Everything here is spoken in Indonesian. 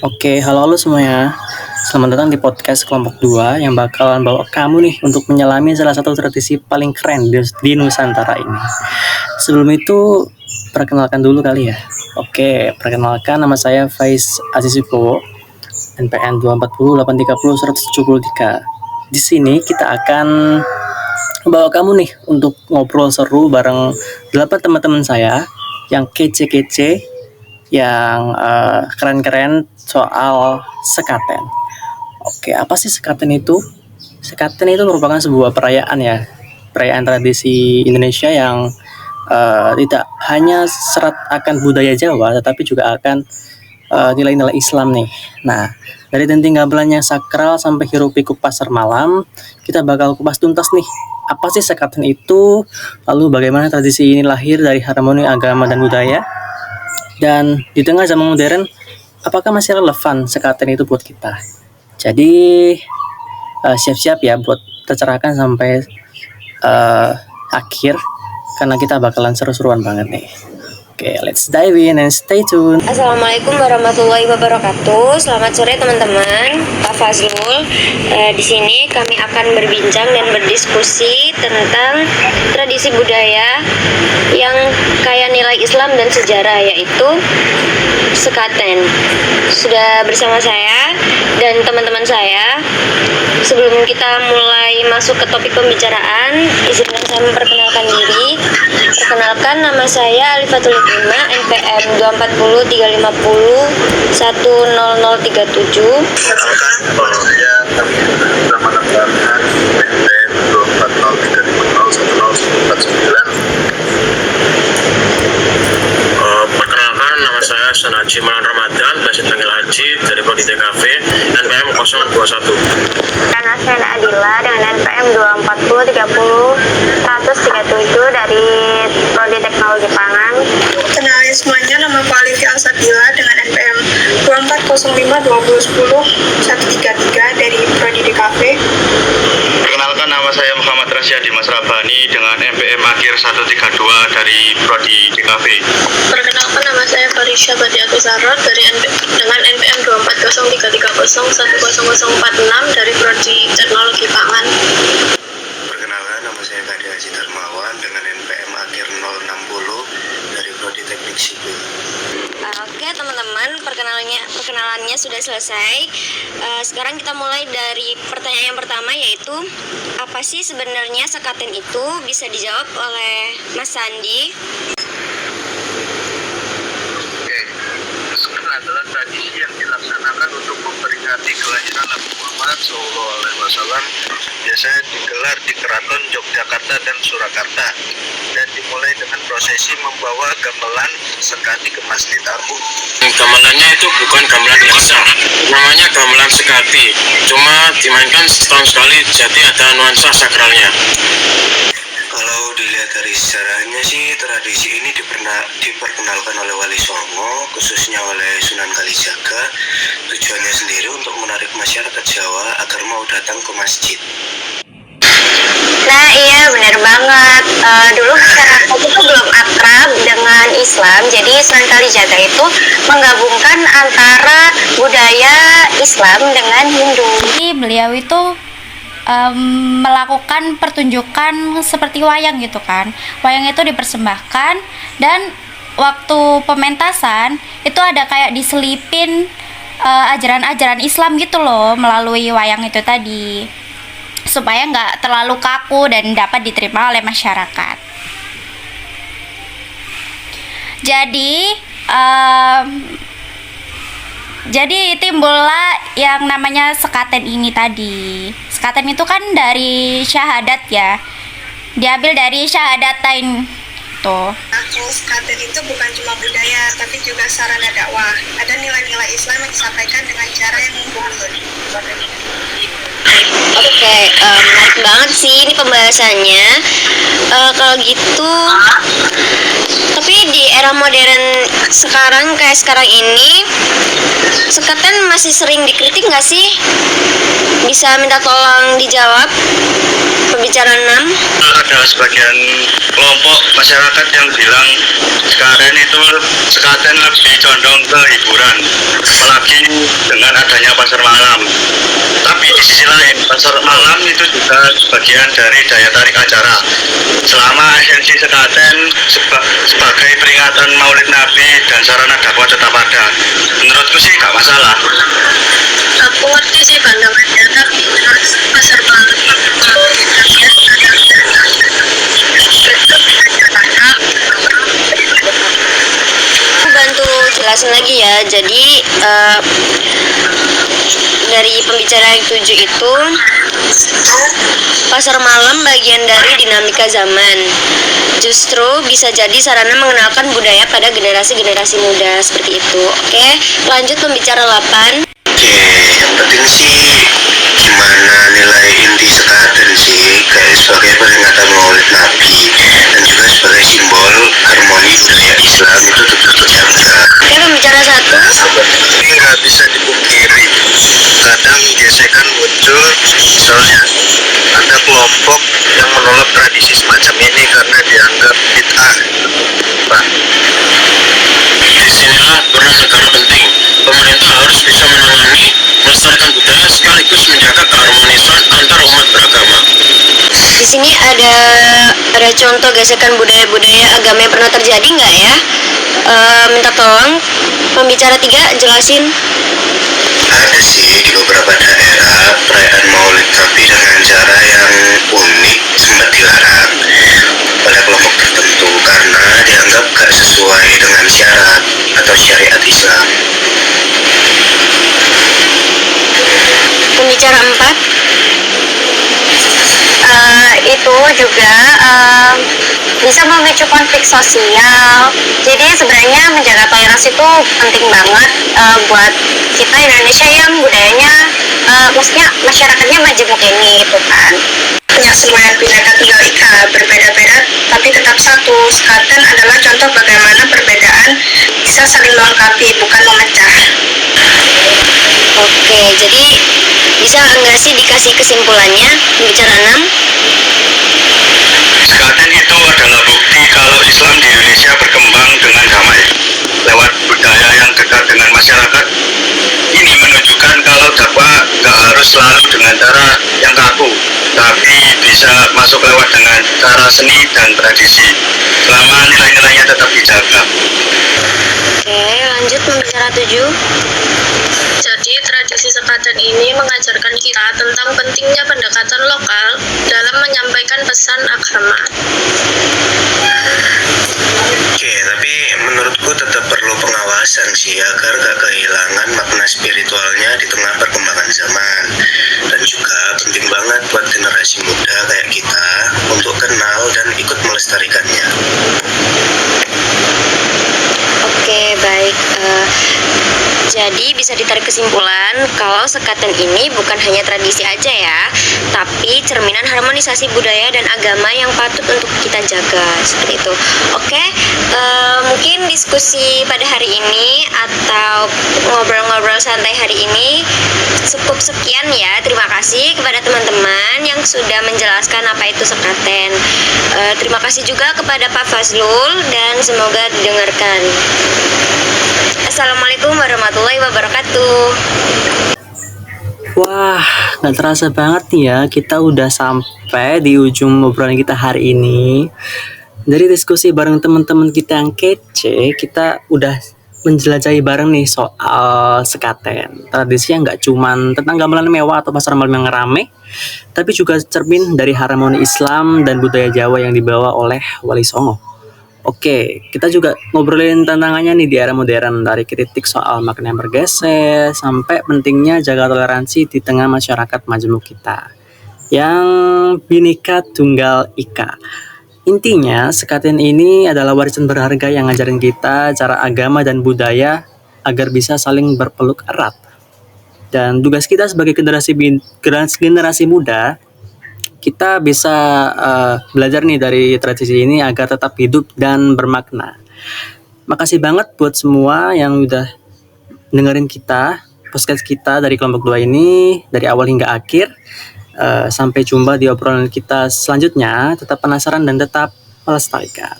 Oke, halo semuanya. Selamat datang di podcast kelompok 2 yang bakalan bawa kamu nih untuk menyelami salah satu tradisi paling keren di Nusantara ini. Sebelum itu, perkenalkan dulu kali ya. Oke, perkenalkan nama saya Faiz Aziz Wibowo, NPM 240830173. Di sini kita akan membawa kamu nih untuk ngobrol seru bareng 8 teman-teman saya yang kece-kece, yang keren-keren soal sekaten. Oke, apa sih sekaten itu? Sekaten itu merupakan sebuah perayaan ya, perayaan tradisi Indonesia yang tidak hanya serat akan budaya Jawa, tetapi juga akan nilai-nilai Islam nih. Nah, dari denting gamelan yang sakral sampai hiruk pikuk pasar malam, kita bakal kupas tuntas nih. Apa sih sekaten itu? Lalu bagaimana tradisi ini lahir dari harmoni agama dan budaya? Dan di tengah zaman modern, apakah masih relevan sekaten itu buat kita? Jadi siap-siap ya buat tercerahkan sampai akhir, karena kita bakalan seru-seruan banget nih. Oke, let's dive in and stay tuned. Assalamualaikum warahmatullahi wabarakatuh. Selamat sore teman-teman. Pak Fazlul. Di sini kami akan berbincang dan berdiskusi tentang tradisi budaya yang kaya nilai Islam dan sejarah, yaitu sekaten. Sudah bersama saya dan teman-teman saya. Sebelum kita mulai masuk ke topik pembicaraan, izinkan saya memperkenalkan diri. Perkenalkan, nama saya Alifatul Hikmah, NPM 240 350 10037. Perkenalkan, saya nama lengkapnya NPM 240 350 10049. Perkenalkan, nama saya Sanaji Malan Ramadan, biasa dipanggil Haji, dari Prodi TKV, NPM 021. Karena saya Adila dengan NPM 240 30 137 dari Prodi Teknologi Pangan. Kenalin semuanya, nama aku Alifi Alsabila dengan NPM 2405 2010 133 dari Prodi DKV. Perkenalkan, nama saya Muhammad Rasyadi Mas Rabani dengan NPM akhir 132 dari Prodi DKV. Perkenalkan, nama saya Farisha Badiatu Zarot dengan NPM 240330 10046 dari Prodi Teknologi Pangan. Perkenalkan, nama saya Kadi Haji Darmawan dengan NPM akhir 060 dari Prodi Teknik Sipil. Oke teman-teman, perkenalannya sudah selesai. Sekarang kita mulai dari pertanyaan yang pertama, yaitu apa sih sebenarnya sekaten itu? Bisa dijawab oleh Mas Sandi. Oke, sekaten adalah tradisi yang dilaksanakan untuk memperingati kelahiran Nabi Muhammad SAW. Biasanya digelar di Keraton Yogyakarta dan Surakarta, dan dimulai dengan prosesi membawa gamelan sekati ke Masjid Agung. Gamelannya itu bukan gamelan biasa, namanya gamelan sekati, cuma dimainkan setahun sekali, jadi ada nuansa sakralnya. Kalau dilihat dari sejarahnya sih, tradisi ini diperkenalkan oleh Wali Songo, khususnya oleh Sunan Kalijaga. Tujuannya sendiri untuk menarik masyarakat Jawa agar mau datang ke masjid. Nah iya benar banget. Dulu masyarakat itu belum akrab dengan Islam, jadi Sunan Kalijaga itu menggabungkan antara budaya Islam dengan Hindu. Jadi beliau itu melakukan pertunjukan seperti wayang gitu kan. Wayang itu dipersembahkan, dan waktu pementasan itu ada kayak diselipin ajaran-ajaran Islam gitu loh melalui wayang itu tadi, supaya nggak terlalu kaku dan dapat diterima oleh masyarakat. Jadi timbullah yang namanya sekaten ini tadi. Sekaten itu kan dari syahadat ya, diambil dari syahadatain tuh. Aku sekaten itu bukan cuma budaya, tapi juga sarana dakwah. Ada nilai-nilai Islam yang disampaikan dengan cara yang mumpuni. Oke, menarik banget sih ini pembahasannya. Kalau gitu, tapi di era modern sekarang kayak sekarang ini, sekaten masih sering dikritik nggak sih? Bisa minta tolong dijawab pembicaraan 6. Ada sebagian kelompok masyarakat yang bilang sekaten lebih condong ke hiburan, apalagi dengan adanya pasar malam. Tapi di sisi lain, pasar malam itu juga bagian dari daya tarik acara. Selama esensi sekaten sebagai peringatan Maulid Nabi dan sarana dakwah tetap ada, menurutku sih gak masalah. Aku ngerti sih pandangannya, tapi pasar malam Aku bantu jelasin lagi ya. Jadi dari pembicara yang 7 itu, pasar malam bagian dari dinamika zaman. Justru bisa jadi sarana mengenalkan budaya pada generasi-generasi muda seperti itu. Oke, lanjut pembicara 8. Oke, yang penting sih gimana nilai inti sekaten sih, kayak sebagai peringatan Maulid Nabi dan juga sebagai simbol harmoni budaya Islam itu tetap terjaga. Oke, pembicara 1. Ini nggak bisa dipungkiri, kadang gesekan muncul, misalnya ada kelompok yang menolak tradisi semacam ini karena dianggap bid'ah. Nah, disinilah peran negara penting. Pemerintah harus bisa menangani, melestarikan budaya sekaligus menjaga keharmonisan antar umat beragama. Di sini ada contoh gesekan budaya-budaya agama yang pernah terjadi nggak ya? Minta tolong pembicara 3 jelasin. Ada sih di beberapa daerah perayaan Maulid Nabi dengan cara yang unik sempat dilarang oleh kelompok tertentu karena dianggap gak sesuai dengan syarat atau syariat Islam. Pembicara 4. Itu juga bisa memicu konflik sosial. Jadi sebenarnya menjaga toleransi itu penting banget buat kita Indonesia yang budayanya, maksudnya masyarakatnya majemuk ini gitu kan. punya semangat Bhinneka Tunggal Ika, berbeda-beda tapi tetap satu. Sekaten adalah contoh bagaimana perbedaan bisa saling melengkapi, bukan memecah. Oke, jadi bisa nggak sih dikasih kesimpulannya pembicara 6? Sekaten itu adalah bukti kalau Islam di Indonesia berkembang dengan damai lewat budaya yang dekat dengan masyarakat. Ini menunjukkan kalau dakwah gak harus selalu dengan cara yang kaku, tapi bisa masuk lewat dengan cara seni dan tradisi, selama nilai-nilainya tetap dijaga. Oke, lanjut pembicara 7. Jadi tradisi sekaten ini mengajarkan kita tentang pentingnya pendekatan lokal dalam menyampaikan pesan agama. Oke, tapi menurutku tetap perlu pengawasan sih agar gak kehilangan makna spiritualnya di tengah perkembangan zaman. Dan juga penting banget buat generasi muda kayak kita untuk kenal dan ikut melestarikannya. Oke, baik. Jadi bisa ditarik kesimpulan kalau sekaten ini bukan hanya tradisi aja ya, tapi cerminan harmonisasi budaya dan agama yang patut untuk kita jaga, seperti itu. Oke, mungkin diskusi pada hari ini atau ngobrol-ngobrol santai hari ini cukup sekian ya. Terima kasih kepada teman-teman yang sudah menjelaskan apa itu sekaten. Terima kasih juga kepada Pak Fazlul dan semoga didengarkan. Assalamualaikum warahmatullahi wabarakatuh. Wah, gak terasa banget nih ya, kita udah sampai di ujung obrolan kita hari ini. Dari diskusi bareng teman-teman kita yang kece, kita udah menjelajahi bareng nih soal sekaten. Tradisi yang gak cuman tentang gamelan mewah atau pasar malam yang rame, tapi juga cermin dari harmoni Islam dan budaya Jawa yang dibawa oleh Wali Songo. Oke, kita juga ngobrolin tantangannya nih di era modern, dari kritik soal makna yang bergeser sampai pentingnya jaga toleransi di tengah masyarakat majemuk kita yang Bhinneka Tunggal Ika. Intinya, sekaten ini adalah warisan berharga yang ngajarin kita cara agama dan budaya agar bisa saling berpeluk erat. Dan tugas kita sebagai generasi muda, kita bisa belajar nih dari tradisi ini agar tetap hidup dan bermakna. Makasih banget buat semua yang udah dengerin kita, podcast kita dari kelompok 2 ini, dari awal hingga akhir. Sampai jumpa di obrolan kita selanjutnya. Tetap penasaran dan tetap melestarikan.